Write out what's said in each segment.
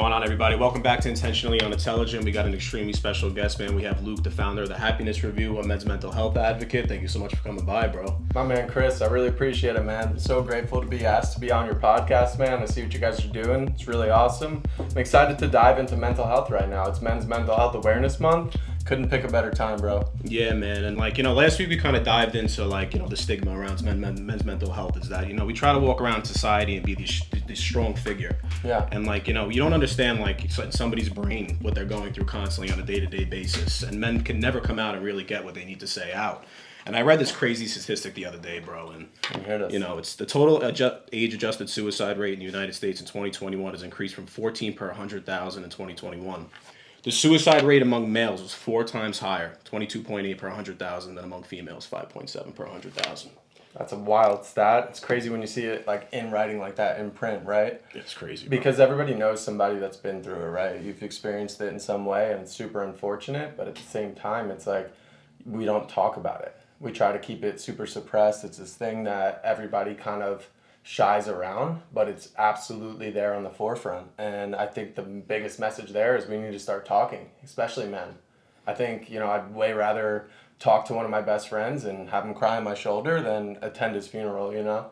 Going on, everybody? Welcome back to Intentionally Unintelligent. We got an extremely special guest, man. We have Luke, the founder of the Happiness Review, a men's mental health advocate. Thank you so much for coming by, bro. My man, Chris, I really appreciate it, man. I'm so grateful to be asked to be on your podcast, man. I see what you guys are doing. It's really awesome. I'm excited to dive into mental health right now. It's Men's Mental Health Awareness Month. Couldn't pick a better time, bro. Yeah, man. And last week we kind of dived into the stigma around men's mental health is that, we try to walk around society and be this strong figure. Yeah. And you don't understand somebody's brain, what they're going through constantly on a day-to-day basis. And men can never come out and really get what they need to say out. And I read this crazy statistic the other day, bro. And, it's the total age-adjusted suicide rate in the United States in 2021 has increased from 14 per 100,000 in 2021. The suicide rate among males was 4 times higher, 22.8 per 100,000, than among females, 5.7 per 100,000. That's a wild stat. It's crazy when you see it in writing like that in print, right? It's crazy, bro. Because everybody knows somebody that's been through it, right? You've experienced it in some way and it's super unfortunate, but at the same time, it's we don't talk about it. We try to keep it super suppressed. It's this thing that everybody kind of shies around, but it's absolutely there on the forefront. And I think the biggest message there is we need to start talking, especially men. I think, I'd way rather talk to one of my best friends and have him cry on my shoulder than attend his funeral,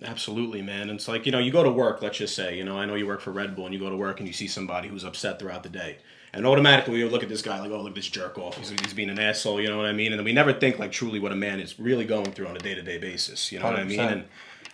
Absolutely, man. It's you go to work, let's just say, I know you work for Red Bull and you go to work and you see somebody who's upset throughout the day. And automatically you look at this guy oh, look at this jerk off. He's being an asshole, you know what I mean? And then we never think truly what a man is really going through on a day-to-day basis, you know 100%. What I mean? And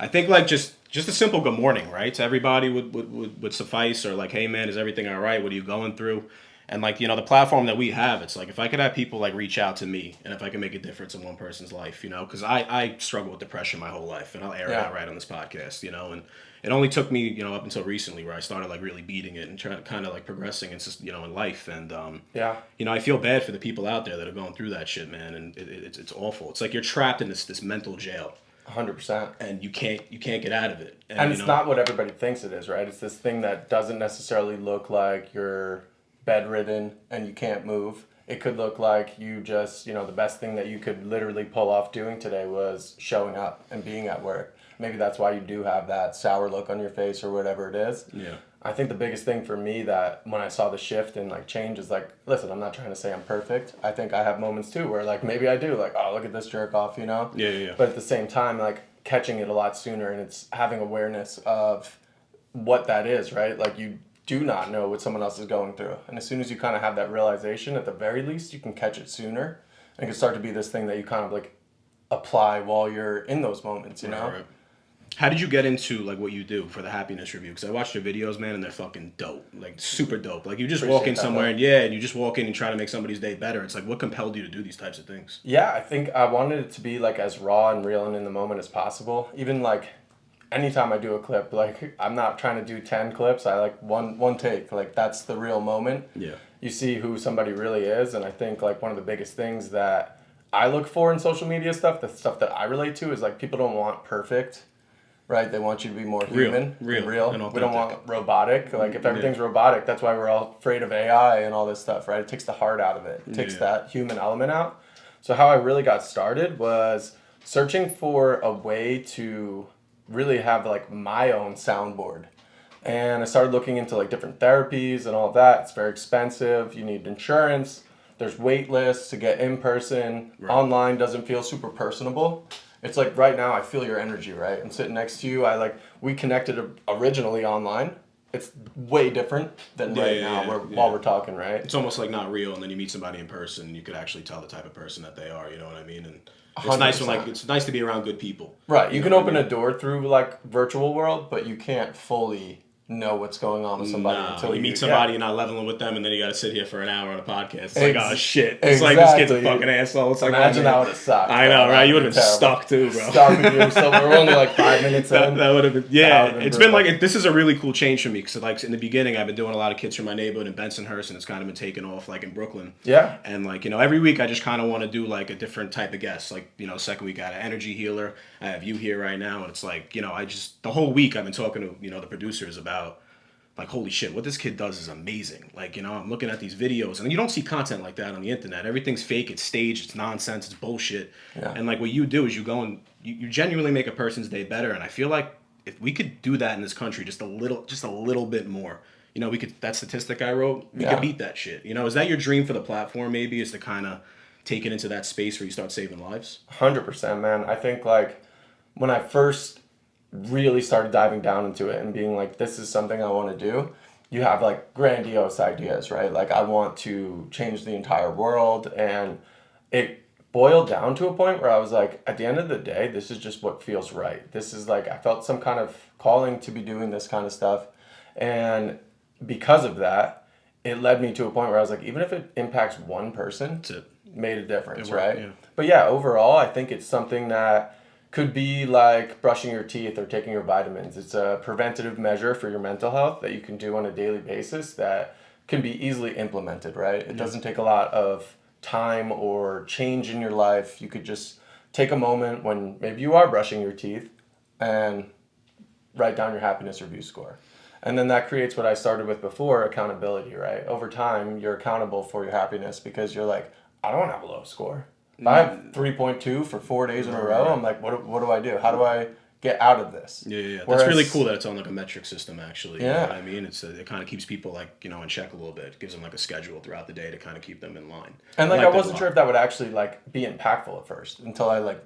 I think just a simple good morning, right? To everybody would suffice, or hey man, is everything all right? What are you going through? And the platform that we have, it's if I could have people reach out to me, and if I can make a difference in one person's life, because I struggle with depression my whole life, and I'll air it out right on this podcast, and it only took me, up until recently where I started really beating it and trying to kind of progressing in life. And I feel bad for the people out there that are going through that shit, man, and it's awful. It's you're trapped in this mental jail. 100%. And you can't get out of it. And it's not what everybody thinks it is, right? It's this thing that doesn't necessarily look like you're bedridden and you can't move. It could look like you just, the best thing that you could literally pull off doing today was showing up and being at work. Maybe that's why you do have that sour look on your face or whatever it is. Yeah. I think the biggest thing for me that when I saw the shift and change is listen, I'm not trying to say I'm perfect. I think I have moments too where maybe I do oh, look at this jerk off, Yeah. But at the same time, catching it a lot sooner, and it's having awareness of what that is, right? You do not know what someone else is going through. And as soon as you kind of have that realization, at the very least, you can catch it sooner. And it can start to be this thing that you kind of apply while you're in those moments, you know? Right. How did you get into what you do for the Happiness Review? Because I watched your videos, man, and they're fucking dope, super dope. You just walk in somewhere and you just walk in and try to make somebody's day better. It's what compelled you to do these types of things? Yeah, I think I wanted it to be as raw and real and in the moment as possible. Even anytime I do a clip, I'm not trying to do 10 clips. I one take. That's the real moment. Yeah. You see who somebody really is, and I think one of the biggest things that I look for in social media stuff, the stuff that I relate to, is people don't want perfect. Right, they want you to be more human, real. We don't want robotic. If everything's robotic, that's why we're all afraid of AI and all this stuff, right? It takes the heart out of it. It takes that human element out. So how I really got started was searching for a way to really have my own soundboard. And I started looking into different therapies and all of that. It's very expensive. You need insurance. There's wait lists to get in person. Right. Online doesn't feel super personable. It's right now I feel your energy, right? I'm sitting next to you. We connected originally online. It's way different than now while we're talking, right? It's almost not real, and then you meet somebody in person and you could actually tell the type of person that they are, you know what I mean? And it's 100%. Nice when it's nice to be around good people. Right. You can open a door through virtual world, but you can't fully know what's going on with somebody until you meet somebody, you're not leveling with them, and then you got to sit here for an hour on a podcast. It's oh shit. It's exactly. This kid's a fucking asshole. It's imagine how it would have sucked. I know, right? You would have been stuck too, bro. Stuck with you. So we're only 5 minutes in. That would have been, it's been this is a really cool change for me, because in the beginning I've been doing a lot of kids from my neighborhood in Bensonhurst, and it's kind of been taken off in Brooklyn. Yeah. And every week I just kind of want to do a different type of guest. Second week I had an energy healer. I have you here right now, and it's I just the whole week I've been talking to the producers about holy shit, what this kid does is amazing. I'm looking at these videos, and you don't see content like that on the internet. Everything's fake, it's staged, it's nonsense, it's bullshit. Yeah. And what you do is you go and you genuinely make a person's day better. And I feel if we could do that in this country just a little bit more, you know, that statistic I wrote, we could beat that shit. You know, is that your dream for the platform maybe, is to kind of take it into that space where you start saving lives? 100%, man. I think like when I first really started diving down into it and being like, this is something I want to do, you have like grandiose ideas, right? Like I want to change the entire world, and it boiled down to a point where I was like, at the end of the day, this is just what feels right. This is like, I felt some kind of calling to be doing this kind of stuff. And because of that, it led me to a point where I was like, even if it impacts one person, it made a difference, right? Yeah. But yeah, overall, I think it's something that could be like brushing your teeth or taking your vitamins. It's a preventative measure for your mental health that you can do on a daily basis that can be easily implemented, right? It doesn't take a lot of time or change in your life. You could just take a moment when maybe you are brushing your teeth and write down your happiness review score. And then that creates what I started with before, accountability, right? Over time, you're accountable for your happiness because you're like, I don't want to have a low score. If I have 3.2 for 4 days in a row, I'm like, what do I do? How do I get out of this? Yeah. Whereas, that's really cool that it's on like a metric system, actually. You know what I mean? It kind of keeps people like, you know, in check a little bit. It gives them like a schedule throughout the day to kind of keep them in line. And like I wasn't sure if that would actually like be impactful at first until I like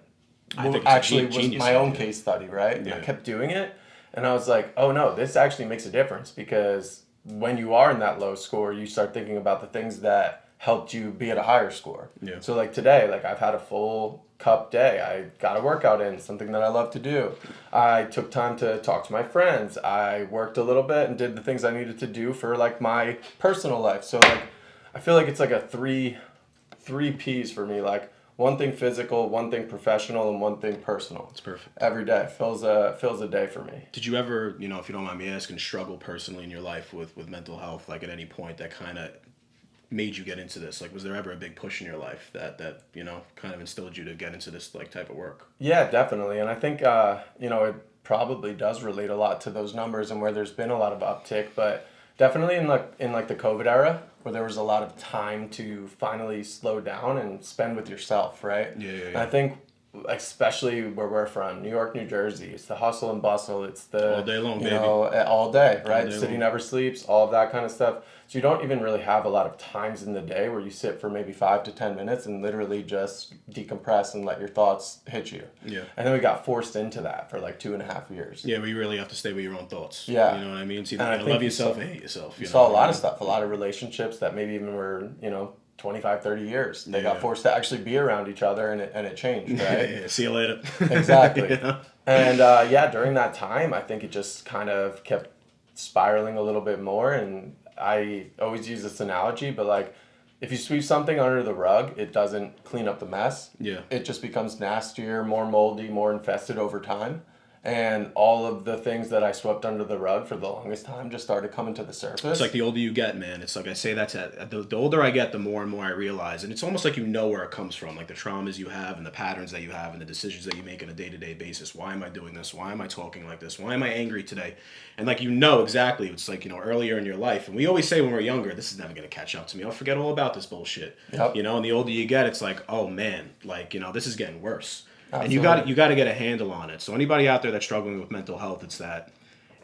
actually was my own case study, right? And I kept doing it. And I was like, oh no, this actually makes a difference, because when you are in that low score, you start thinking about the things that helped you be at a higher score. Yeah. So like today, like I've had a full cup day. I got a workout in, something that I love to do. I took time to talk to my friends. I worked a little bit and did the things I needed to do for like my personal life. So like I feel like it's like a three P's for me, like one thing physical, one thing professional, and one thing personal. It's perfect. Every day fills a day for me. Did you ever, you know, if you don't mind me asking, struggle personally in your life with mental health, like at any point that kind of made you get into this? Like, was there ever a big push in your life that you know, kind of instilled you to get into this like type of work? Yeah, definitely. And I think you know, it probably does relate a lot to those numbers and where there's been a lot of uptick, but definitely in like the COVID era, where there was a lot of time to finally slow down and spend with yourself, right? Yeah. And I think especially where we're from, New York, New Jersey, it's the hustle and bustle. It's the all day long, you know, all day, right? All day City long. never sleeps, all of that kind of stuff. So you don't even really have a lot of times in the day where you sit for maybe 5 to 10 minutes and literally just decompress and let your thoughts hit you. Yeah. And then we got forced into that for like 2.5 years. Yeah, where you really have to stay with your own thoughts. Yeah. You know what I mean? So you gotta love yourself and hate yourself. You saw a lot of stuff, a lot of relationships that maybe even were, you know, 25, 30 years. They got forced to actually be around each other, and it changed, right? Yeah. See you later. Exactly. And during that time, I think it just kind of kept spiraling a little bit more. And I always use this analogy, but like if you sweep something under the rug, it doesn't clean up the mess. Yeah. It just becomes nastier, more moldy, more infested over time. And all of the things that I swept under the rug for the longest time just started coming to the surface. It's like the older you get, man. It's like I say the older I get, the more and more I realize. And it's almost like you know where it comes from, like the traumas you have and the patterns that you have and the decisions that you make on a day-to-day basis. Why am I doing this? Why am I talking like this? Why am I angry today? And like you know exactly. It's like, you know, earlier in your life. And we always say when we're younger, this is never going to catch up to me. I'll forget all about this bullshit. Yep. You know, and the older you get, it's like, oh man, like, you know, this is getting worse. Absolutely. And you got to get a handle on it. So anybody out there that's struggling with mental health, it's that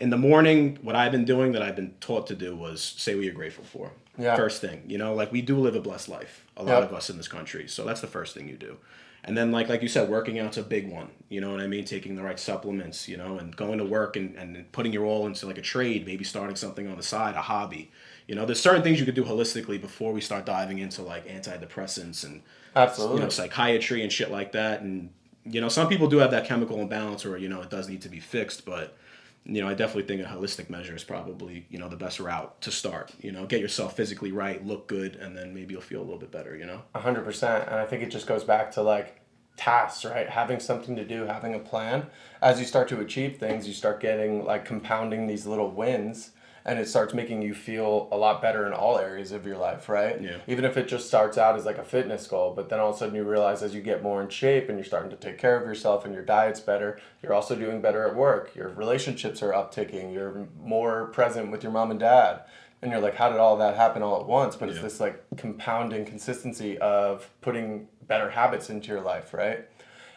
in the morning, what I've been doing that I've been taught to do was say what you're grateful for. Yeah. First thing, you know, like we do live a blessed life, a lot of us in this country. So that's the first thing you do. And then like you said, working out's a big one. You know what I mean? Taking the right supplements, you know, and going to work and putting your all into like a trade, maybe starting something on the side, a hobby. You know, there's certain things you could do holistically before we start diving into like antidepressants and absolutely, you know, psychiatry and shit like that. And you know, some people do have that chemical imbalance or, you know, it does need to be fixed, but, you know, I definitely think a holistic measure is probably, you know, the best route to start. You know, get yourself physically right, look good, and then maybe you'll feel a little bit better, you know? 100%. And I think it just goes back to like tasks, right? Having something to do, having a plan. As you start to achieve things, you start getting like compounding these little wins, and it starts making you feel a lot better in all areas of your life, right? Yeah. Even if it just starts out as like a fitness goal, but then all of a sudden you realize as you get more in shape and you're starting to take care of yourself and your diet's better, you're also doing better at work. Your relationships are upticking. You're more present with your mom and dad. And you're like, how did all that happen all at once? But it's this like compounding consistency of putting better habits into your life, right?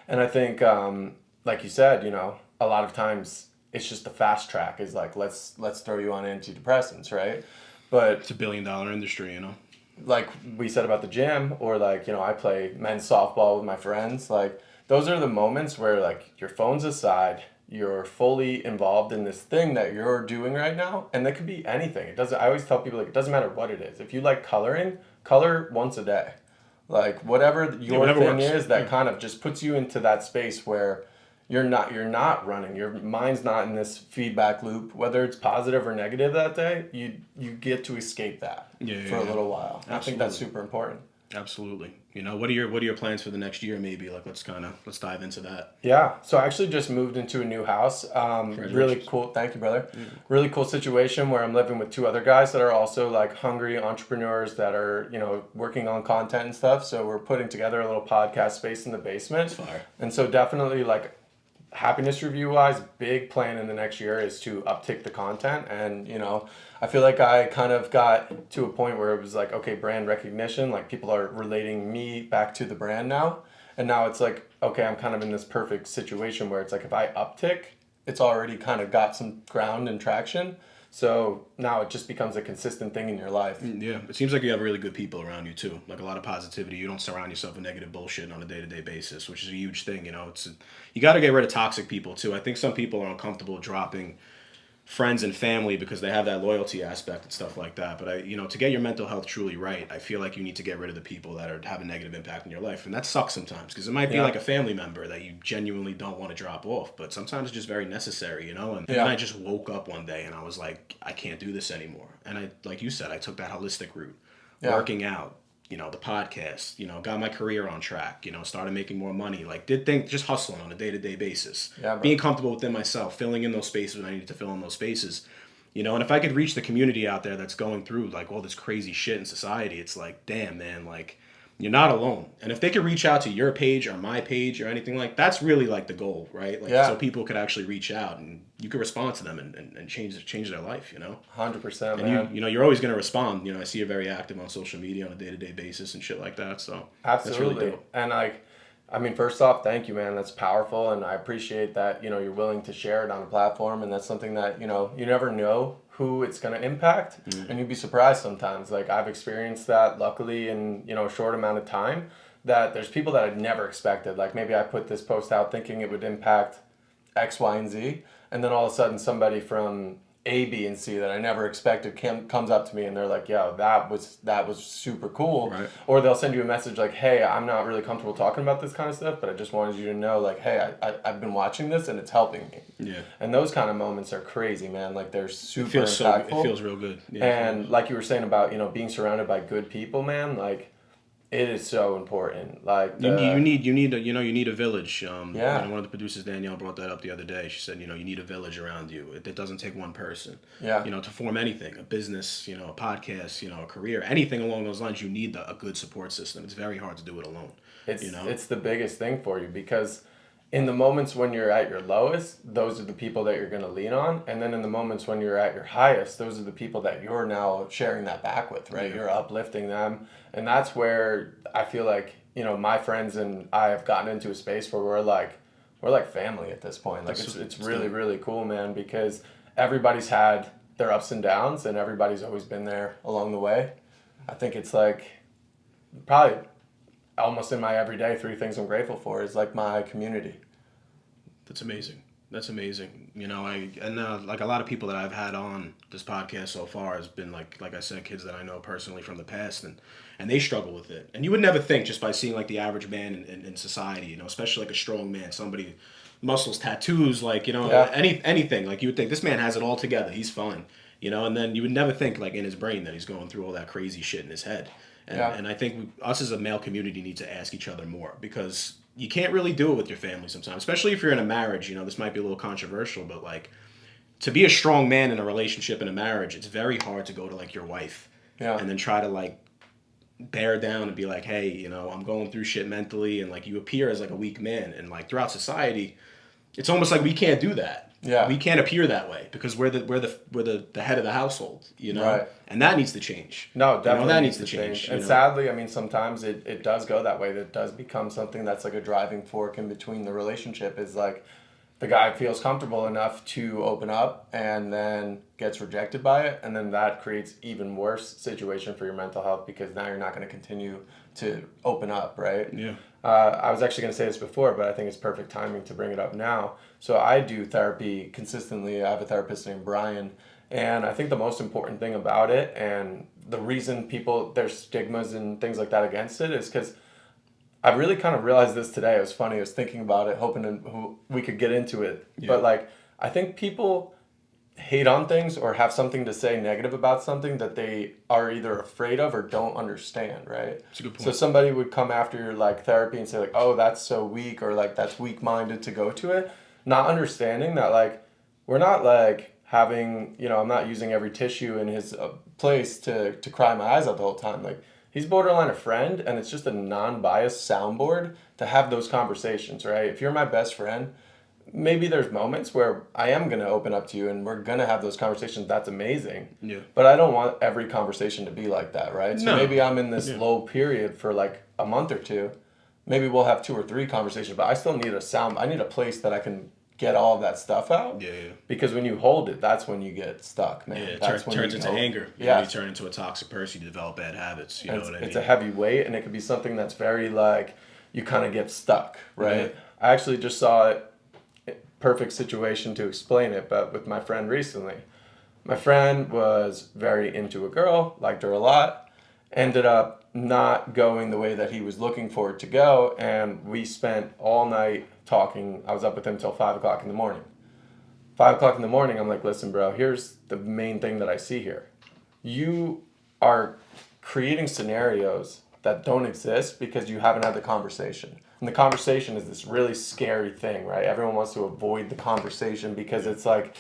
And I think, like you said, you know, a lot of times it's just the fast track is like, let's throw you on antidepressants, right? But it's $1 billion industry, you know? Like we said about the gym, or like, I play men's softball with my friends. Like, those are the moments where like your phone's aside, you're fully involved in this thing that you're doing right now, and that could be anything. It doesn't. I always tell people, like, it doesn't matter what it is. If you like coloring, color once a day. Like, whatever your whatever thing works. is that kind of just puts you into that space where you're not running. Your mind's not in this feedback loop, whether it's positive or negative that day. You get to escape that for a little while. I think that's super important. Absolutely. What are your plans for the next year? Maybe like let's dive into that. Yeah. So I actually just moved into a new house. Really cool. Thank you, brother. Really cool situation where I'm living with 2 other guys that are also like hungry entrepreneurs that are, working on content and stuff. So we're putting together a little podcast space in the basement. That's fire. And so definitely, like, happiness review wise, big plan in the next year is to uptick the content. And I feel like I kind of got to a point where it was like, okay, brand recognition, like people are relating me back to the brand now. And now it's like, okay, I'm kind of in this perfect situation where it's like, if I uptick, it's already kind of got some ground and traction. So now it just becomes a consistent thing in your life. Yeah, it seems like you have really good people around you too, like a lot of positivity. You don't surround yourself with negative bullshit on a day-to-day basis, which is a huge thing. You got to get rid of toxic people too. I think some people are uncomfortable dropping friends and family because they have that loyalty aspect and stuff like that. But to get your mental health truly right, I feel like you need to get rid of the people that have a negative impact in your life, and that sucks sometimes because it might be like a family member that you genuinely don't want to drop off, but sometimes it's just very necessary, And then I just woke up one day and I was like, I can't do this anymore. And I, like you said, I took that holistic route, working out. The podcast, got my career on track, started making more money, like did things, just hustling on a day-to-day basis, being comfortable within myself, filling in those spaces when I needed to fill in those spaces, and if I could reach the community out there that's going through like all this crazy shit in society, it's like, damn, man, like you're not alone. And if they could reach out to your page or my page or anything, like that's really like the goal, right? Like so people could actually reach out and you could respond to them and change their life, 100%, man. And you're always going to respond. I see you're very active on social media on a day-to-day basis and shit like that. So absolutely. That's really dope. And first off, thank you, man. That's powerful, and I appreciate that you're willing to share it on a platform, and that's something that you never know who it's going to impact, and you'd be surprised sometimes. Like, I've experienced that, luckily, in a short amount of time, that there's people that I'd never expected. Like, maybe I put this post out thinking it would impact X, Y, and Z, and then all of a sudden somebody from A, B, and C that I never expected comes up to me and they're like, yo, that was super cool. Right. Or they'll send you a message like, hey, I'm not really comfortable talking about this kind of stuff, but I just wanted you to know, like, hey, I've been watching this and it's helping me. Yeah. And those kind of moments are crazy, man. Like, they're super impactful. It feels real good. Yeah, and like you were saying about, being surrounded by good people, man, like, it is so important. Like, you need a village. One of the producers, Danielle, brought that up the other day. She said, you need a village around you. It doesn't take one person. Yeah. To form anything, a business, a podcast, a career, anything along those lines, you need a good support system. It's very hard to do it alone. It's the biggest thing for you, because in the moments when you're at your lowest, those are the people that you're going to lean on. And then in the moments when you're at your highest, those are the people that you're now sharing that back with, right? Yeah. You're uplifting them. And that's where I feel like, my friends and I have gotten into a space where we're like family at this point. Like, it's really, really cool, man, because everybody's had their ups and downs and everybody's always been there along the way. I think it's like probably almost in my everyday 3 things I'm grateful for is like my community. That's amazing. Like a lot of people that I've had on this podcast so far has been like I said, kids that I know personally from the past, and they struggle with it. And you would never think, just by seeing like the average man in society, especially like a strong man, somebody, muscles, tattoos, like, anything, like you would think this man has it all together. He's fine, and then you would never think like in his brain that he's going through all that crazy shit in his head. And I think us as a male community need to ask each other more, because you can't really do it with your family sometimes, especially if you're in a marriage. This might be a little controversial, but like, to be a strong man in a relationship, in a marriage, it's very hard to go to like your wife and then try to like bear down and be like, hey, I'm going through shit mentally, and like you appear as like a weak man, and like throughout society, it's almost like we can't do that. Yeah. We can't appear that way because we're the head of the household, Right. And that needs to change. No, definitely that needs to change. And sadly, sometimes it does go that way. That does become something that's like a driving fork in between the relationship, is like, the guy feels comfortable enough to open up and then gets rejected by it. And then that creates even worse situation for your mental health because now you're not going to continue to open up, right? Yeah. I was actually going to say this before, but I think it's perfect timing to bring it up now. So I do therapy consistently. I have a therapist named Brian. And I think the most important thing about it and the reason there's stigmas and things like that against it is because I really kind of realized this today. It was funny. I was thinking about it, hoping we could get into it. Yeah. But like, I think people hate on things or have something to say negative about something that they are either afraid of or don't understand, right? That's a good point. So somebody would come after your like therapy and say like, oh, that's so weak, or like that's weak-minded to go to it, not understanding that like we're not like having, I'm not using every tissue in his place to cry my eyes out the whole time. Like, he's borderline a friend, and it's just a non-biased soundboard to have those conversations, right? If you're my best friend, maybe there's moments where I am going to open up to you and we're going to have those conversations. That's amazing. Yeah. But I don't want every conversation to be like that, right? So maybe I'm in this low period for like a month or two. Maybe we'll have 2 or 3 conversations, but I still need I need a place that I can get all of that stuff out. Yeah. Because when you hold it, that's when you get stuck, man. Yeah, it that's turns into anger. Yeah. You turn into a toxic person, you develop bad habits. You know what I mean? It's a heavy weight, and it could be something that's very like, you kind of get stuck, right? Mm-hmm. I actually just saw it, perfect situation to explain it, but with my friend recently. My friend was very into a girl, liked her a lot, ended up not going the way that he was looking for it to go, and we spent all night talking. I was up with him till 5 o'clock in the morning. 5 o'clock in the morning, I'm like, listen, bro, here's the main thing that I see here. You are creating scenarios that don't exist because you haven't had the conversation. And the conversation is this really scary thing, right? Everyone wants to avoid the conversation because it's like,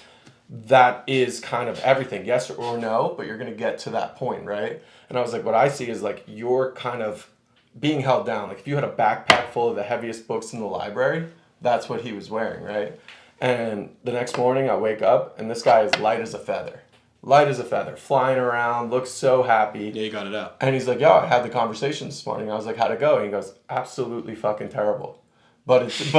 that is kind of everything, yes or no, but you're going to get to that point, right? And I was like, what I see is like, you're kind of being held down. Like if you had a backpack full of the heaviest books in the library, that's what he was wearing, right? And the next morning I wake up and this guy is light as a feather, flying around, looks so happy. Yeah, you got it out. And he's like, yo, I had the conversation this morning. I was like, how'd it go? And he goes, absolutely fucking terrible. But he's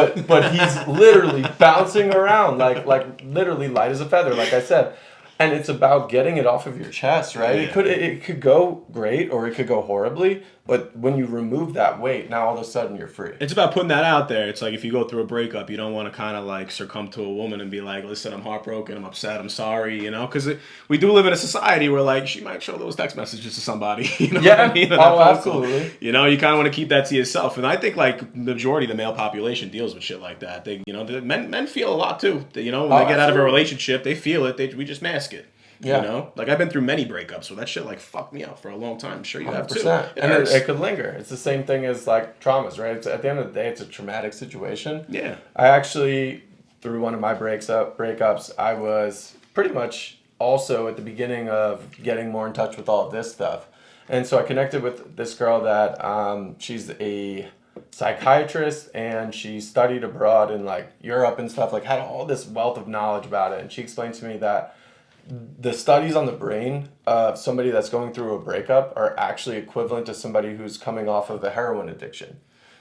literally bouncing around like literally light as a feather, like I said. And it's about getting it off of your chest, right? Yeah. It could go great or it could go horribly, but when you remove that weight, now all of a sudden you're free. It's about putting that out there. It's like if you go through a breakup, you don't want to kind of like succumb to a woman and be like, listen, I'm heartbroken, I'm upset, I'm sorry, because we do live in a society where like she might show those text messages to somebody. You know what I mean? Oh, absolutely. You kind of want to keep that to yourself. And I think like the majority of the male population deals with shit like that. They, the men feel a lot too. When they get out of a relationship, they feel it. We just mask it. Yeah. Like I've been through many breakups, so that shit like fucked me up for a long time. I'm sure you have too. It could linger. It's the same thing as like traumas, right? At the end of the day, it's a traumatic situation. Yeah. I actually, through one of my breakups, I was pretty much also at the beginning of getting more in touch with all of this stuff. And so I connected with this girl that she's a psychiatrist and she studied abroad in like Europe and stuff, like had all this wealth of knowledge about it. And she explained to me that the studies on the brain of somebody that's going through a breakup are actually equivalent to somebody who's coming off of a heroin addiction.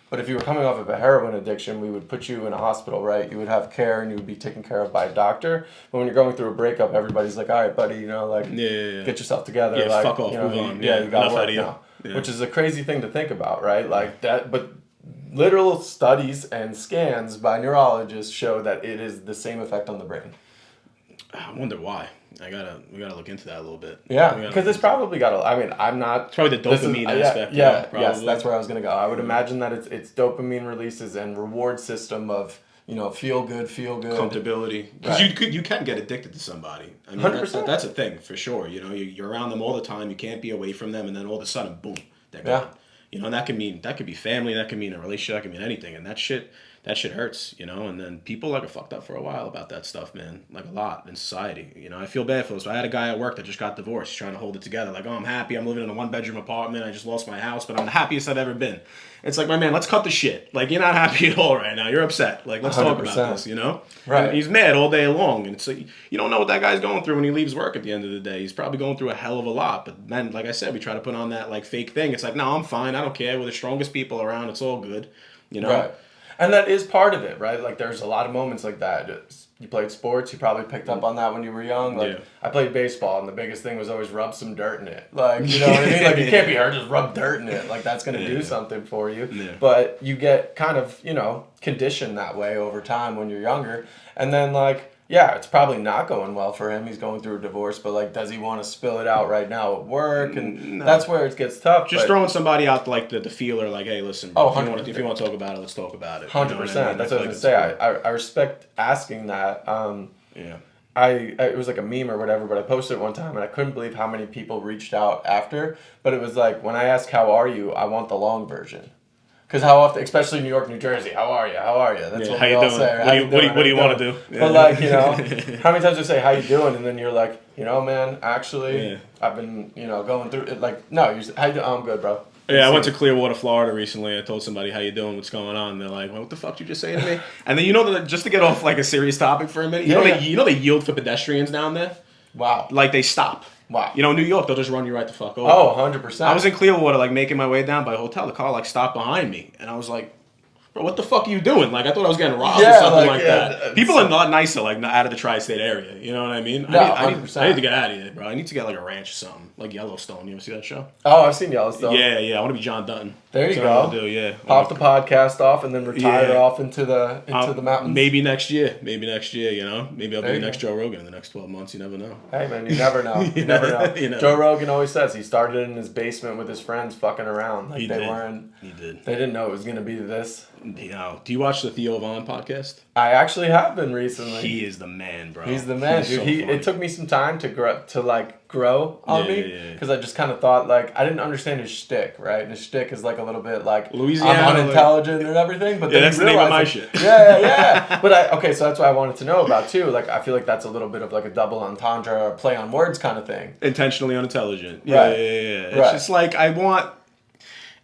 But if you were coming off of a heroin addiction, we would put you in a hospital, right? You would have care and you would be taken care of by a doctor. But when you're going through a breakup, everybody's like, all right, buddy, get yourself together. Yeah, like, fuck off, move on. You got work now. Yeah. Which is a crazy thing to think about, right? Like that, but literal studies and scans by neurologists show that it is the same effect on the brain. I wonder why. We gotta look into that a little bit. Yeah, because it's probably got I'm not. It's probably the dopamine aspect. Yes, that's where I was gonna go. I would imagine that it's dopamine releases and reward system of feel good, comfortability. Because you can get addicted to somebody. I mean, 100%. That's a thing for sure. You're around them all the time. You can't be away from them, and then all of a sudden, boom, they're gone. And that could be family, that could mean a relationship, that could mean anything, and that shit hurts, and then people are fucked up for a while about that stuff, man, like a lot in society. I feel bad for those. I had a guy at work that just got divorced, trying to hold it together, like, oh, I'm happy, I'm living in a 1-bedroom apartment, I just lost my house, but I'm the happiest I've ever been. It's like, my man, let's cut the shit. Like, you're not happy at all right now, you're upset. Like, let's 100%. Talk about this, Right. And he's mad all day long, and it's like, you don't know what that guy's going through when he leaves work at the end of the day. He's probably going through a hell of a lot, but then, like I said, we try to put on that, like, fake thing. It's like, no, I'm fine, I don't care, we're the strongest people around, it's all good, Right. And that is part of it, right? Like, there's a lot of moments like that. You played sports, you probably picked up on that when you were young. Like, I played baseball, and the biggest thing was always rub some dirt in it. Like, you know what I mean? Like, you can't be hurt, just rub dirt in it. Like, that's going to do something for you. Yeah. But you get kind of, you know, conditioned that way over time when you're younger. And then, like, yeah, it's probably not going well for him. He's going through a divorce, but, like, does he want to spill it out right now at work? And that's where it gets tough. Just throwing somebody out, like, the feeler, like, hey, listen, bro, if you want to talk about it, let's talk about it. 100%. You know what I mean? That's what I was going to say. I respect asking that. It was like a meme or whatever, but I posted it one time, and I couldn't believe how many people reached out after. But it was like, when I ask, how are you, I want the long version. Because how often, especially New York, New Jersey, how are you? How are you? That's what we all say. Right? What do you want to do? But, like, you know, how many times do you say, how you doing? And then you're like, you know, man, actually, I've been, you know, going through it. Like, no, how you doing? I'm good, bro. Yeah, I went to Clearwater, Florida recently. I told somebody, how you doing? What's going on? And they're like, well, what the fuck did you just say to me? And then, you know, just to get off, like, a serious topic for a minute, you know they yield for pedestrians down there? Wow. Like, they stop. Wow. You know, in New York, they'll just run you right the fuck over. Oh, 100%. I was in Clearwater, like, making my way down by a hotel. The car, like, stopped behind me. And I was like, bro, what the fuck are you doing? Like, I thought I was getting robbed or something like that. People are not nicer, like, out of the tri-state area. You know what I mean? No, I need to get out of here, bro. I need to get, like, a ranch or something. Like Yellowstone. You ever see that show? Oh, I've seen Yellowstone. Yeah. I want to be John Dutton. There you go. Pop the podcast off and then retire off into the mountains. Maybe next year, you know? Maybe I'll be the next Joe Rogan in the next 12 months. You never know. Hey, man, you never know. You never know. Joe Rogan always says he started in his basement with his friends fucking around. Like, He did. They didn't know it was going to be this. You know, do you watch the Theo Von podcast? I actually have been recently. He is the man, bro. He's the man, dude. It took me some time to grow on me, because I just kind of thought, like, I didn't understand his shtick, right? And his shtick is like a little bit like, Louisiana, I'm unintelligent and everything, but then that's the name of my shit. Yeah. But so that's what I wanted to know about too. Like, I feel like that's a little bit of like a double entendre or play on words kind of thing. Intentionally unintelligent. Yeah. It's just like, I want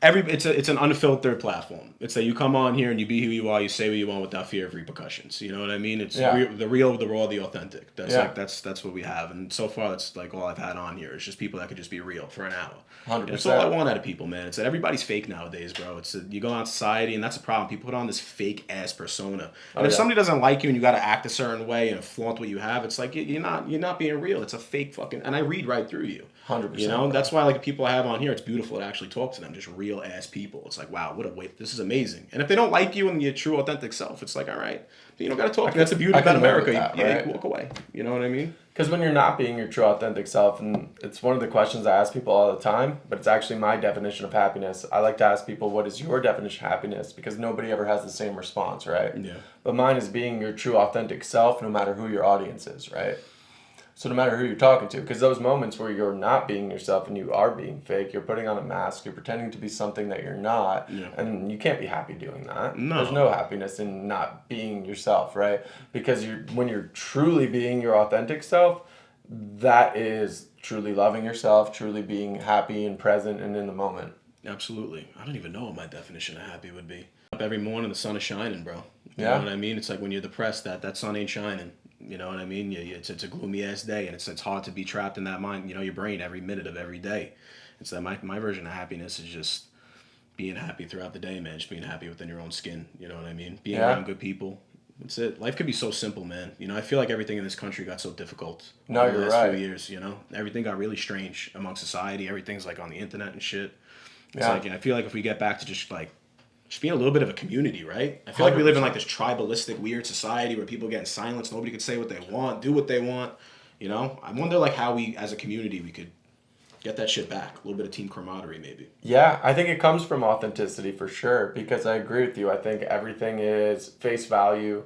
it's an unfiltered platform. It's that you come on here and you be who you are, you say what you want without fear of repercussions. You know what I mean? It's the real, the raw, the authentic. That's what we have. And so far, that's like all I've had on here. It's just people that could just be real for an hour. 100%. That's all I want out of people, man. It's that everybody's fake nowadays, bro. You go out in society, and that's a problem. People put on this fake ass persona. And if somebody doesn't like you and you got to act a certain way and flaunt what you have, it's like you're not being real. It's a fake fucking. And I read right through you. 100%. You know, that's why, like, people I have on here, it's beautiful to actually talk to them. Just real ass people. It's like, wow, what a wait. This is amazing. And if they don't like you and your true authentic self, it's like, all right, you don't got to talk. That's the beauty about America. You walk away. You know what I mean? Because when you're not being your true authentic self, and it's one of the questions I ask people all the time, but it's actually my definition of happiness. I like to ask people, what is your definition of happiness? Because nobody ever has the same response, right? Yeah. But mine is being your true authentic self, no matter who your audience is, right? So no matter who you're talking to, because those moments where you're not being yourself and you are being fake, you're putting on a mask, you're pretending to be something that you're not, and you can't be happy doing that. No. There's no happiness in not being yourself, right? Because when you're truly being your authentic self, that is truly loving yourself, truly being happy and present and in the moment. Absolutely. I don't even know what my definition of happy would be. Up every morning, the sun is shining, bro. You know what I mean? It's like when you're depressed, that sun ain't shining. You know what I mean? It's a gloomy ass day, and it's hard to be trapped in that mind. You know, your brain every minute of every day. It's that my version of happiness is just being happy throughout the day, man. Just being happy within your own skin. You know what I mean? Being around good people. That's it. Life could be so simple, man. You know, I feel like everything in this country got so difficult over the last few years. You know, everything got really strange among society. Everything's like on the internet and shit. It's like, I feel like if we get back to just being a little bit of a community, right? I feel like we live in like this tribalistic, weird society where people get in silence. Nobody could say what they want, do what they want. You know, I wonder like how we, as a community, we could get that shit back. A little bit of team camaraderie, maybe. Yeah, I think it comes from authenticity for sure, because I agree with you. I think everything is face value.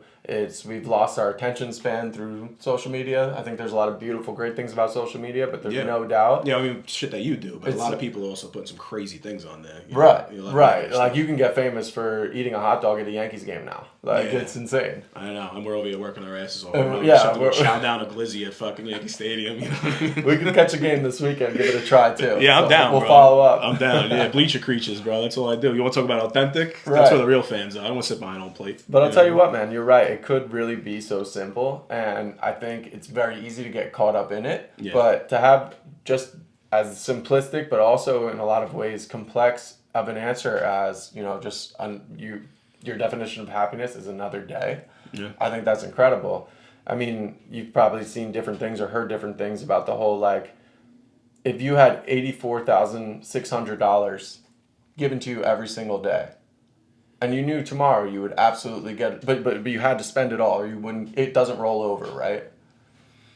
We've lost our attention span through social media. I think there's a lot of beautiful, great things about social media, but there's no doubt. Yeah, I mean, shit that you do, but a lot of people are also putting some crazy things on there. Right. Like, you can get famous for eating a hot dog at a Yankees game now. Like, it's insane. I know. And we're over here working our asses off. We're chow down a glizzy at fucking Yankee Stadium. You know? We can catch a game this weekend. Give it a try, too. Yeah, I'm down, We'll bro. follow up. I'm down. Yeah, bleacher creatures, bro. That's all I do. You want to talk about authentic? That's where the real fans are. I don't want to sit behind on plate. But I'll tell you what, man. You're right. It could really be so simple, and I think it's very easy to get caught up in it. Yeah. But to have just as simplistic, but also in a lot of ways complex of an answer as, you know, just you your definition of happiness is another day. Yeah. I think that's incredible. I mean, you've probably seen different things or heard different things about the whole, like, if you had $84,600 given to you every single day, and you knew tomorrow you would absolutely get it, but you had to spend it all, or you wouldn't. It doesn't roll over, right?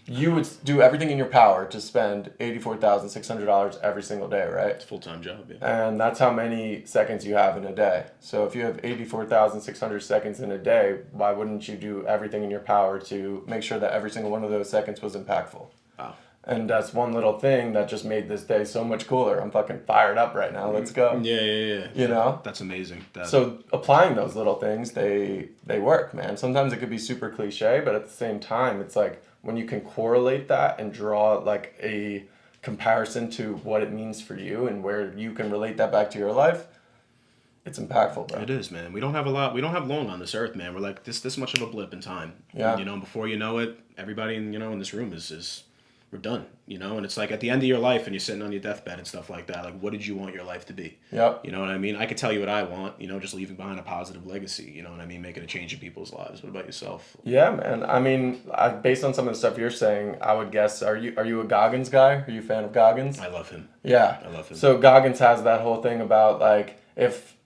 You would do everything in your power to spend $84,600 every single day, right? It's a full-time job, yeah. And that's how many seconds you have in a day. So if you have 84,600 seconds in a day, why wouldn't you do everything in your power to make sure that every single one of those seconds was impactful? Wow. And that's one little thing that just made this day so much cooler. I'm fucking fired up right now. Let's go. Yeah. You know? That's amazing. So applying those little things, they work, man. Sometimes it could be super cliche, but at the same time, it's like when you can correlate that and draw like a comparison to what it means for you and where you can relate that back to your life, it's impactful, bro. It is, man. We don't have long on this earth, man. We're like this much of a blip in time. Yeah. You know, before you know it, everybody in this room is we're done, you know? And it's like at the end of your life and you're sitting on your deathbed and stuff like that, like what did you want your life to be? Yep. You know what I mean? I could tell you what I want, just leaving behind a positive legacy, you know what I mean? Making a change in people's lives. What about yourself? Yeah, man. I mean, based on some of the stuff you're saying, I would guess, are you a Goggins guy? Are you a fan of Goggins? I love him. Yeah. I love him. So Goggins has that whole thing about like, if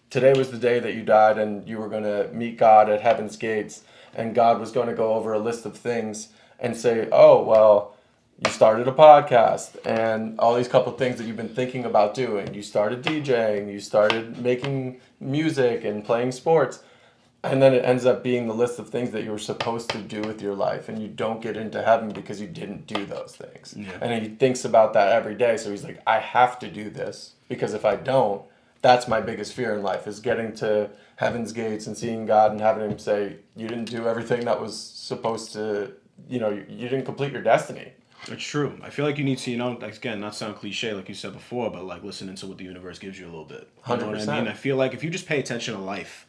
today was the day that you died and you were going to meet God at heaven's gates and God was going to go over a list of things and say, oh, well, you started a podcast and all these couple things that you've been thinking about doing. You started DJing, you started making music and playing sports. And then it ends up being the list of things that you were supposed to do with your life. And you don't get into heaven because you didn't do those things. Yeah. And he thinks about that every day. So he's like, I have to do this because if I don't, that's my biggest fear in life, is getting to heaven's gates and seeing God and having him say, you didn't do everything that was supposed to, you didn't complete your destiny. It's true. I feel like you need to, like, again, not sound cliche like you said before, but like listening to what the universe gives you a little bit. You know what I mean? I feel like if you just pay attention to life,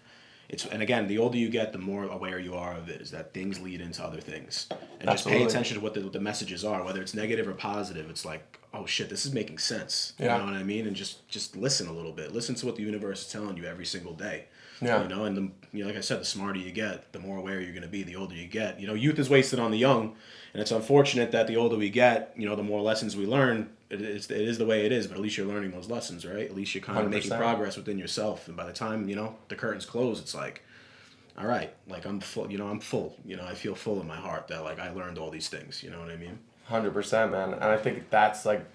and again, the older you get, the more aware you are of it, is that things lead into other things. And Absolutely. Just pay attention to what the messages are, whether it's negative or positive. It's like, oh shit, this is making sense. Yeah. You know what I mean? And just listen a little bit. Listen to what the universe is telling you every single day. Yeah. And like I said, the smarter you get, the more aware you're going to be, the older you get. Youth is wasted on the young, and it's unfortunate that the older we get, the more lessons we learn. It is the way it is, but at least you're learning those lessons, right? At least you're kind of 100%. making progress within yourself. And by the time, the curtains close, it's like, all right, like I'm full, I'm full. I feel full in my heart that like I learned all these things, you know what I mean? 100%, man. And I think that's like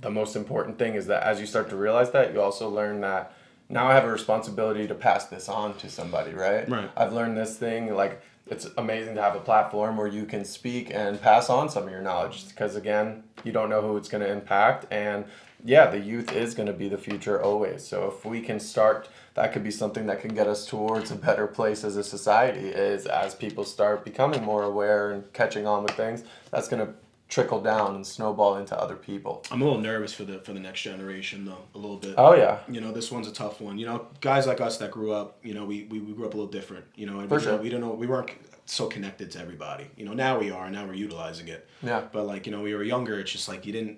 the most important thing, is that as you start to realize that, you also learn that now I have a responsibility to pass this on to somebody, right? Right. I've learned this thing, like it's amazing to have a platform where you can speak and pass on some of your knowledge, because again, you don't know who it's going to impact. And yeah, the youth is going to be the future always. So if we can start, that could be something that can get us towards a better place as a society, is as people start becoming more aware and catching on with things, that's going to trickle down and snowball into other people. I'm a little nervous for the next generation though, a little bit. Oh yeah. This one's a tough one. Guys like us that grew up, we grew up a little different. And For sure. we weren't so connected to everybody. Now we are, now we're utilizing it. Yeah. But like, we were younger, it's just like you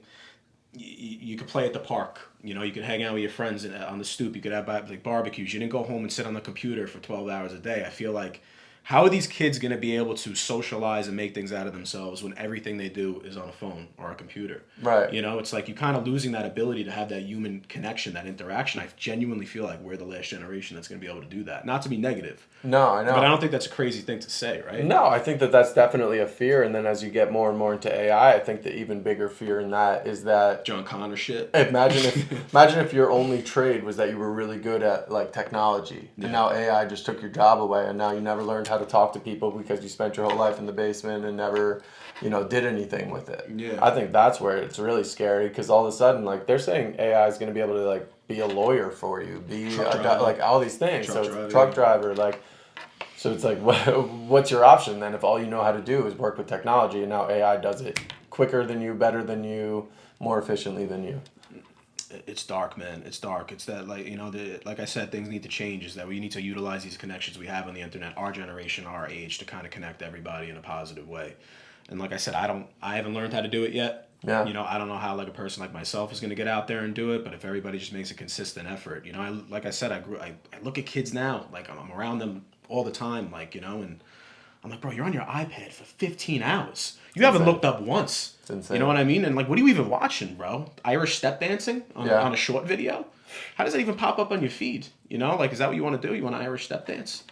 could play at the park. You could hang out with your friends on the stoop. You could have like barbecues. You didn't go home and sit on the computer for 12 hours a day. I feel like, how are these kids going to be able to socialize and make things out of themselves when everything they do is on a phone or a computer? Right. It's like you're kind of losing that ability to have that human connection, that interaction. I genuinely feel like we're the last generation that's going to be able to do that. Not to be negative. No, I know. But I don't think that's a crazy thing to say, right? No, I think that that's definitely a fear. And then as you get more and more into AI, I think the even bigger fear in that is that John Connor shit. Imagine if your only trade was that you were really good at like technology, and now AI just took your job away, and now you never learned how to talk to people because you spent your whole life in the basement and never, did anything with it. Yeah. I think that's where it's really scary, because all of a sudden, like, they're saying AI is going to be able to like be a lawyer for you, like all these things. Truck driver, like. So it's like, what's your option then if all you know how to do is work with technology, and now AI does it quicker than you, better than you, more efficiently than you? It's dark, man. It's dark. It's that, like, like I said, things need to change. Is that we need to utilize these connections we have on the internet, our generation, our age, to kind of connect everybody in a positive way. And like I said, I haven't learned how to do it yet. Yeah. You know, I don't know how like a person like myself is going to get out there and do it, but if everybody just makes a consistent effort, you know, like I said, I look at kids now, like I'm around them all the time, like, you know, and I'm like, bro, you're on your iPad for 15 hours. You haven't looked up once. It's insane. You know what I mean? And like, what are you even watching, bro? Irish step dancing on a short video? How does that even pop up on your feed? You know, like, is that what you want to do? You want to Irish step dance?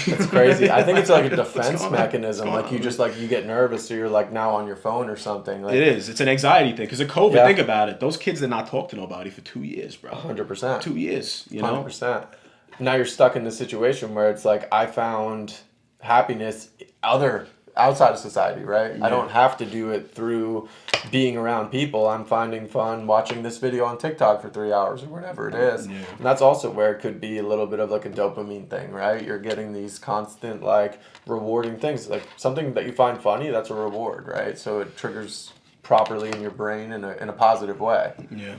That's crazy. I think it's like a defense mechanism. Like you just like you get nervous, so you're like now on your phone or something. Like, it is. It's an anxiety thing because of COVID. Think about it. Those kids did not talk to nobody for 2 years, bro. 100%. 2 years. You know. 100%. Now you're stuck in this situation where it's like I found happiness outside of society, right? Yeah. I don't have to do it through being around people. I'm finding fun watching this video on TikTok for 3 hours or whatever it is. Yeah. And that's also where it could be a little bit of like a dopamine thing, right? You're getting these constant like rewarding things. Like something that you find funny, that's a reward, right? So it triggers properly in your brain in a positive way. Yeah.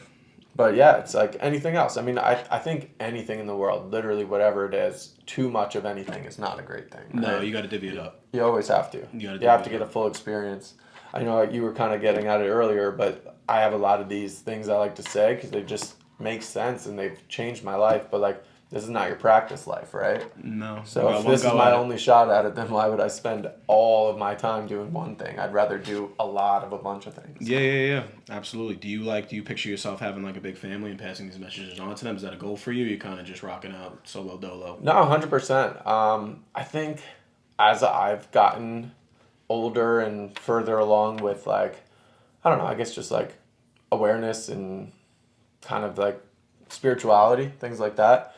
But yeah, it's like anything else. I mean, I think anything in the world, literally whatever it is, too much of anything is not a great thing. Right? No, you got to divvy it up. You always have to. You have to get a full experience. I know you were kind of getting at it earlier, but I have a lot of these things I like to say because they just make sense and they've changed my life. But like, this is not your practice life, right? No. So if this is my only shot at it, then why would I spend all of my time doing one thing? I'd rather do a lot of a bunch of things. Yeah. Absolutely. Do you picture yourself having like a big family and passing these messages on to them? Is that a goal for you? Or you kind of just rocking out solo dolo? No, 100%. I think as I've gotten older and further along with like, I don't know, I guess just like awareness and kind of like spirituality, things like that.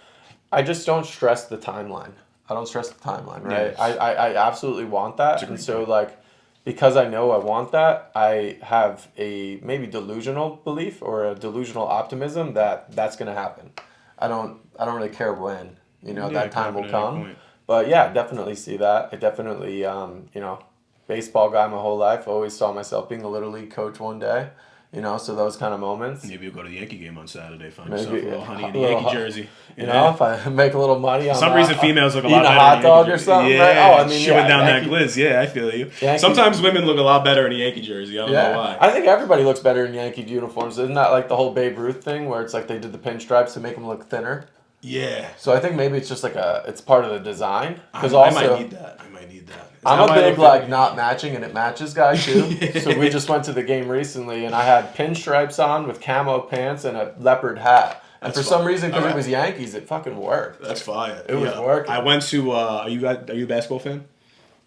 I just don't stress the timeline. I don't stress the timeline, right? Yes. I absolutely want that. And so like, because I know I want that, I have a maybe delusional belief or a delusional optimism that that's going to happen. I don't really care when, you know, that time will come. But yeah, definitely see that. I definitely, you know, baseball guy my whole life. Always saw myself being a little league coach one day. You know, so those kind of moments. Maybe you'll go to the Yankee game on Saturday, find yourself a little honey in a Yankee jersey. You know, if I make a little money on For some reason, females look a lot better. Eating a hot dog or something, yeah, right? Oh, I mean, chewing down that glizz. Yeah, I feel you. Sometimes women look a lot better in a Yankee jersey. I don't know why. I think everybody looks better in Yankee uniforms. Isn't that like the whole Babe Ruth thing where it's like they did the pinstripes to make them look thinner? Yeah. So I think maybe it's just like it's part of the design. Because I might need that. I'm a big like not matching and it matches guy too. So we just went to the game recently and I had pinstripes on with camo pants and a leopard hat. And for some reason, because it was Yankees, it fucking worked. That's fire. It was working. I went to. Are you a basketball fan?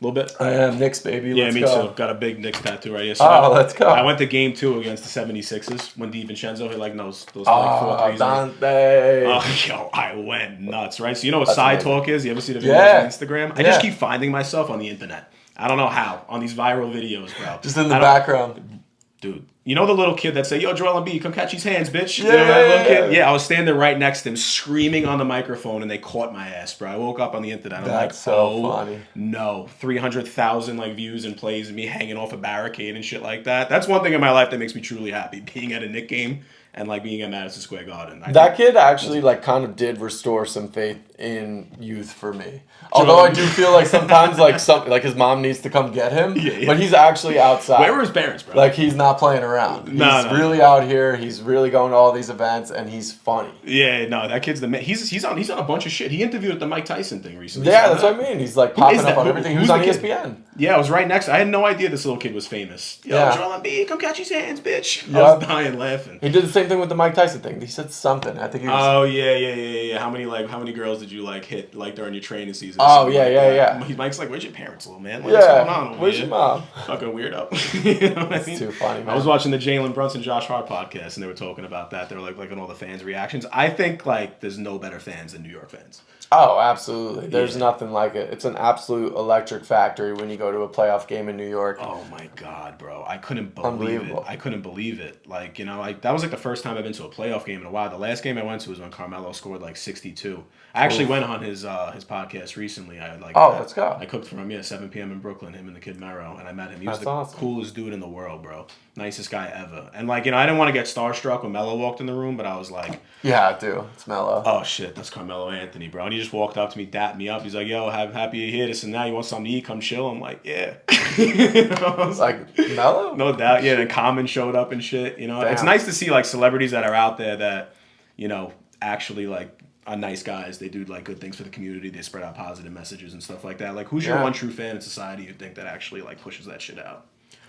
A little bit. I am. Knicks, baby. Yeah, Let's me go. too. Got a big Knicks tattoo right here. So let's go. I went to game 2 against the 76ers when DiVincenzo hit like those like 4 threes. Dante. Yo, I went nuts, right? So you know what side talk is? You ever see the videos on Instagram? I just keep finding myself on the internet. I don't know how. On these viral videos, bro. Just in the background. Dude, you know the little kid that say, "Yo, Joel Embiid, come catch these hands, bitch." Yeah, you know that little kid? Yeah, I was standing right next to him, screaming on the microphone, and they caught my ass, bro. I woke up on the internet. I'm That's so funny. No, 300,000 like views and plays, and me hanging off a barricade and shit like that. That's one thing in my life that makes me truly happy: being at a Knick game and like being at Madison Square Garden. That kid actually like kind of did restore some faith in youth for me. Although I do feel like sometimes like his mom needs to come get him, but he's actually outside. Where were his parents, bro? Like he's not playing around. He's really out here. He's really going to all these events, and he's funny. Yeah, no, that kid's the man. He's on a bunch of shit. He interviewed at the Mike Tyson thing recently. Yeah, that's what I mean. He's like popping up on everything. He was on ESPN. Yeah, I was right next. I had no idea this little kid was famous. Yo, Joel Embiid, come catch his hands, bitch. I was dying laughing. He did the same thing with the Mike Tyson thing. He said something. I think he was. Oh yeah. How many girls did you like hit like during your training season? Oh yeah. Mike's like, where's your parents, little man? Like, what's going on? Where's your mom? Fucking weirdo. You know what I mean? Too funny, man. I was watching the Jalen Brunson Josh Hart podcast, and they were talking about that. They were like on all the fans' reactions. I think like there's no better fans than New York fans. Oh, absolutely. There's nothing like it. It's an absolute electric factory when you go to a playoff game in New York. Oh my God, bro. I couldn't believe it. I couldn't believe it. Like, you know, that was like the first time I've been to a playoff game in a while. The last game I went to was when Carmelo scored like 62. I actually went on his podcast recently. Let's go. I cooked for him, 7 p.m. in Brooklyn, him and the kid Mero, and I met him. He was the coolest dude in the world, bro. Nicest guy ever. And like, you know, I didn't want to get starstruck when Melo walked in the room, but I was like, yeah, dude, it's Melo. Oh shit, that's Carmelo Anthony, bro. And he just walked up to me, dapped me up. He's like, yo, happy you're here, this and that. You want something to eat? Come chill. I'm like, like, yeah. You know? Like, mellow? No doubt. Yeah, and Common showed up and shit. You know, it's nice to see like celebrities that are out there that, you know, actually like are nice guys. They do like good things for the community. They spread out positive messages and stuff like that. Like, who's your one true fan in society you think that actually like pushes that shit out?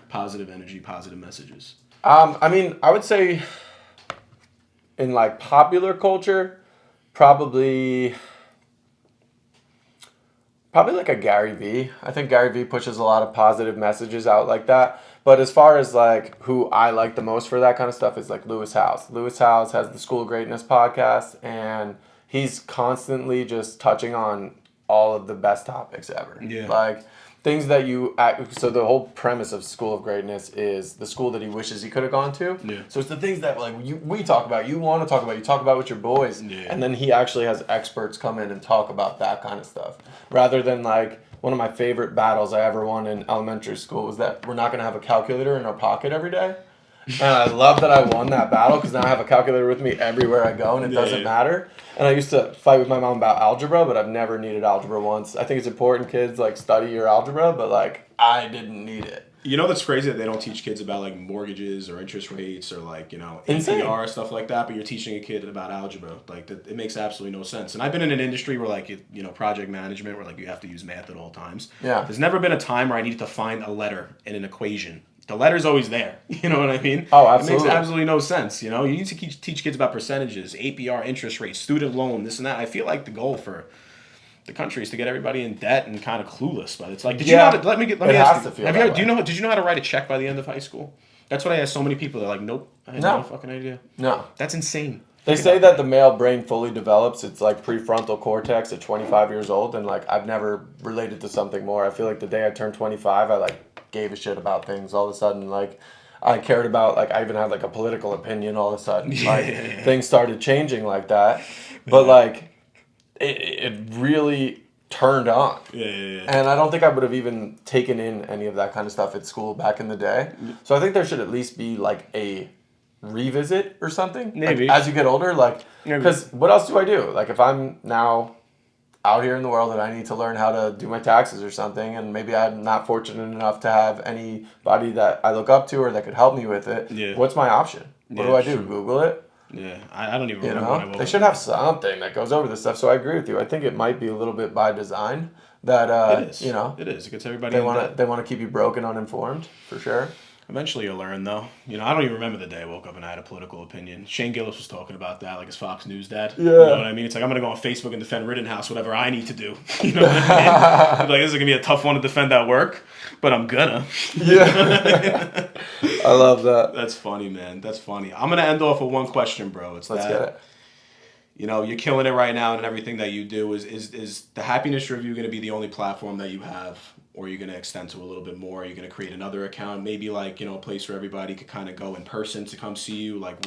Positive energy, positive messages. I mean, I would say in like popular culture, probably like a Gary Vee. I think Gary Vee pushes a lot of positive messages out like that. But as far as like who I like the most for that kind of stuff is like Lewis Howes. Lewis Howes has the School of Greatness podcast, and he's constantly just touching on all of the best topics ever. Yeah. Like things that so the whole premise of School of Greatness is the school that he wishes he could have gone to. Yeah. So it's the things that like we talk about, you want to talk about, you talk about with your boys, and then he actually has experts come in and talk about that kind of stuff, rather than like one of my favorite battles I ever won in elementary school was that we're not going to have a calculator in our pocket every day. And I love that I won that battle because now I have a calculator with me everywhere I go, and it doesn't matter. And I used to fight with my mom about algebra, but I've never needed algebra once. I think it's important kids like study your algebra, but like I didn't need it. You know that's crazy that they don't teach kids about like mortgages or interest rates or like, you know, APR stuff like that, but you're teaching a kid about algebra. Like it makes absolutely no sense. And I've been in an industry where like, you know, project management where like you have to use math at all times. Yeah. There's never been a time where I needed to find a letter in an equation. The letter's always there. You know what I mean? Oh, absolutely. It makes absolutely no sense. You know, you need to teach kids about percentages, APR, interest rates, student loan, this and that. I feel like the goal for the country is to get everybody in debt and kind of clueless. But it's like, did you know how to, let me ask you, did you know how to write a check by the end of high school? That's what I asked so many people. They're like, nope, I had no fucking idea. No. That's insane. They say that the male brain fully develops. It's like prefrontal cortex at 25 years old. And like, I've never related to something more. I feel like the day I turned 25, I like gave a shit about things all of a sudden. Like I cared about, like I even had like a political opinion all of a sudden. Like things started changing like that. But like it really turned on. And I don't think I would have even taken in any of that kind of stuff at school back in the day. So I think there should at least be like a revisit or something. Maybe. Like, as you get older, like, because what else do I do? Like if I'm now out here in the world and I need to learn how to do my taxes or something, and maybe I'm not fortunate enough to have anybody that I look up to or that could help me with it, what's my option? What do I do? True. Google it? Yeah, I don't even remember what I They should have something that goes over this stuff. So I agree with you. I think it might be a little bit by design that it is. You know, it is. It gets everybody. They want to keep you broke and uninformed for sure. Eventually you'll learn, though. You know, I don't even remember the day I woke up and I had a political opinion. Shane Gillis was talking about that, like his Fox News dad. Yeah. You know what I mean? It's like, I'm going to go on Facebook and defend Rittenhouse, whatever I need to do. You know what I mean? Like, this is going to be a tough one to defend at work, but I'm gonna. Yeah. I love that. That's funny, man. That's funny. I'm going to end off with one question, bro. Let's get it. You know, you're killing it right now and everything that you do. Is the Happiness Review going to be the only platform that you have? Or are you going to extend to a little bit more? Are you going to create another account? Maybe like, you know, a place where everybody could kind of go in person to come see you? Like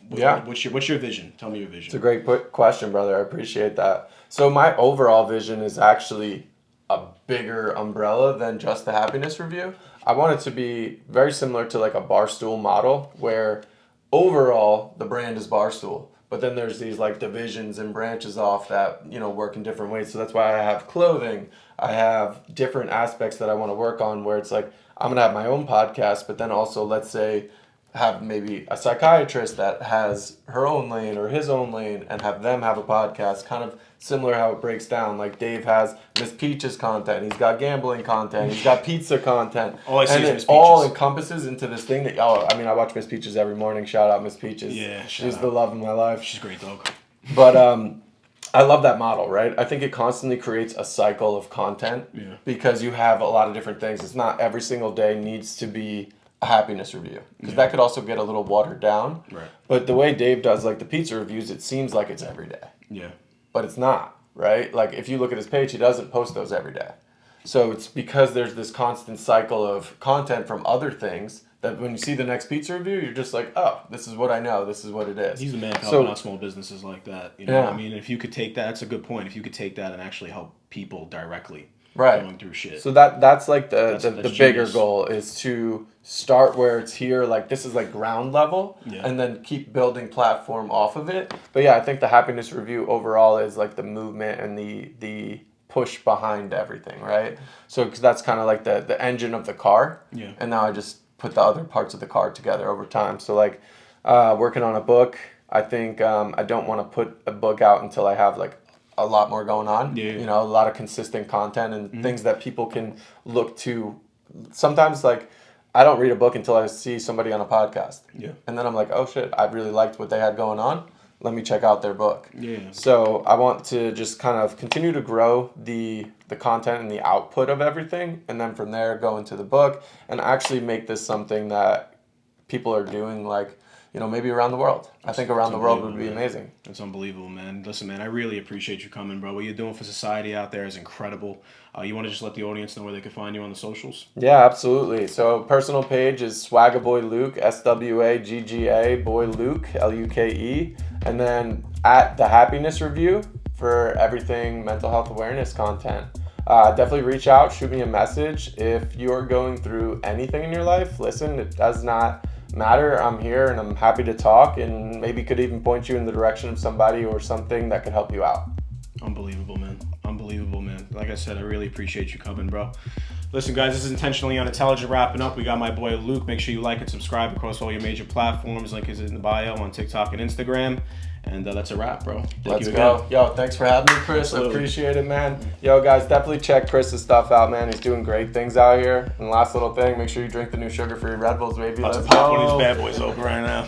what's your vision? Tell me your vision. It's a great question, brother. I appreciate that. So my overall vision is actually a bigger umbrella than just the Happiness Review. I want it to be very similar to like a Barstool model where overall the brand is Barstool. But then there's these like divisions and branches off that, you know, work in different ways. So that's why I have clothing. I have different aspects that I want to work on where it's like, I'm going to have my own podcast, but then also let's say have maybe a psychiatrist that has her own lane or his own lane and have them have a podcast, kind of similar how it breaks down. Like Dave has Miss Peach's content, he's got gambling content, he's got pizza content. All I see and is it Miss all Peaches. encompasses into this thing that, I watch Miss Peaches every morning. Shout out Miss Peaches. Yeah, she's the love of my life. She's a great dog. But I love that model, right? I think it constantly creates a cycle of content because you have a lot of different things. It's not every single day needs to be a happiness review because that could also get a little watered down. Right. But the way Dave does like the pizza reviews, it seems like it's every day. Yeah. But it's not, right? Like if you look at his page, he doesn't post those every day. So it's because there's this constant cycle of content from other things that when you see the next pizza review, you're just like, oh, this is what I know. This is what it is. He's the man for helping out small businesses like that. You know what I mean? If you could take that, that's a good point. If you could take that and actually help people directly going through shit. So that's like the bigger goal is to start where it's here. Like this is like ground level and then keep building platform off of it. But yeah, I think the happiness review overall is like the movement and the push behind everything, right? So, because that's kind of like the engine of the car. Yeah. And now I just put the other parts of the car together over time. So, like, working on a book, I think I don't want to put a book out until I have, like, a lot more going on. Yeah. You know, a lot of consistent content and things that people can look to. Sometimes, like, I don't read a book until I see somebody on a podcast. Yeah. And then I'm like, oh, shit, I really liked what they had going on. Let me check out their book. Yeah. So I want to just kind of continue to grow the content and the output of everything, and then from there go into the book and actually make this something that people are doing, like, you know, maybe around the world. I think around the world would be amazing. It's unbelievable, man. Listen, man, I really appreciate you coming, bro. What you're doing for society out there is incredible. You want to just let the audience know where they can find you on the socials? Yeah, absolutely. So personal page is Swagaboy Luke, SWAGGA Boy Luke, LUKE. And then at The Happiness Review for everything mental health awareness content. Definitely reach out, shoot me a message. If you're going through anything in your life, listen, it does not matter. I'm here and I'm happy to talk, and maybe could even point you in the direction of somebody or something that could help you out. Unbelievable, man. Unbelievable, man. Like I said, I really appreciate you coming, bro. Listen, guys, this is Intentionally Unintelligent wrapping up. We got my boy Luke. Make sure you like and subscribe across all your major platforms. Link is in the bio on TikTok and Instagram. And that's a wrap, bro. Let's go. Yo, thanks for having me, Chris. Absolutely. I appreciate it, man. Yo, guys, definitely check Chris's stuff out, man. He's doing great things out here. And last little thing, make sure you drink the new sugar-free Red Bulls, baby. Let's pop one of these bad boys open right now.